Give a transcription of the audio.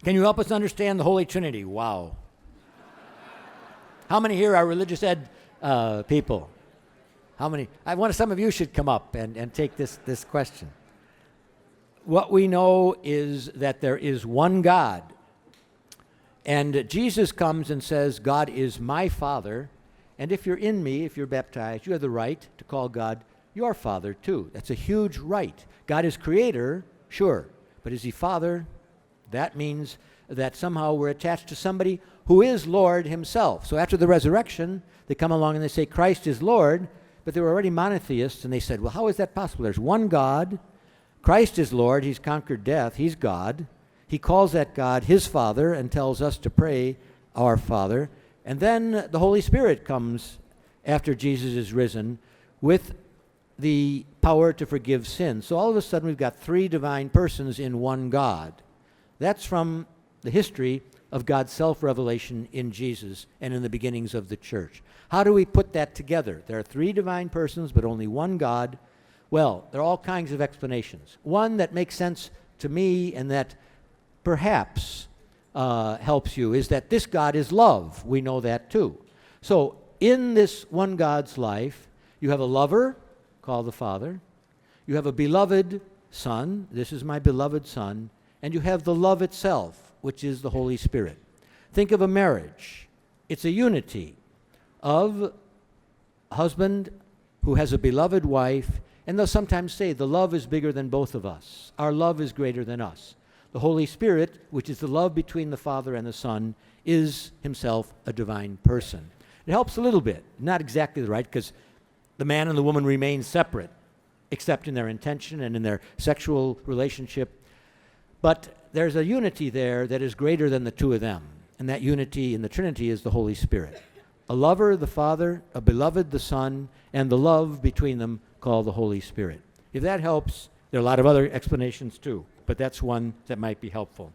Can you help us understand the Holy Trinity? Wow. How many here are religious ed people? How many? Some of you should come up and take this question. What we know is that there is one God. And Jesus comes and says, God is my Father. And if you're in me, if you're baptized, you have the right to call God your Father too. That's a huge right. God is Creator, sure. But is He Father? That means that somehow we're attached to somebody who is Lord Himself. So after the resurrection, they come along and they say, Christ is Lord. But they were already monotheists, and they said, well, how is that possible? There's one God. Christ is Lord. He's conquered death. He's God. He calls that God His Father and tells us to pray, Our Father. And then the Holy Spirit comes after Jesus is risen with the power to forgive sins. So all of a sudden we've got three divine persons in one God. That's from the history of God's self-revelation in Jesus and in the beginnings of the church. How do we put that together? There are three divine persons, but only one God. Well, there are all kinds of explanations. One that makes sense to me and that perhaps helps you is that this God is love. We know that too. So in this one God's life, you have a lover called the Father. You have a beloved Son. This is my beloved Son. And you have the love itself, which is the Holy Spirit. Think of a marriage. It's a unity of a husband who has a beloved wife, and they'll sometimes say the love is bigger than both of us. Our love is greater than us. The Holy Spirit, which is the love between the Father and the Son, is Himself a divine person. It helps a little bit, not exactly right, because the man and the woman remain separate, except in their intention and in their sexual relationship. But there's a unity there that is greater than the two of them. And that unity in the Trinity is the Holy Spirit. A lover, the Father, a beloved, the Son, and the love between them called the Holy Spirit. If that helps, there are a lot of other explanations too, but that's one that might be helpful.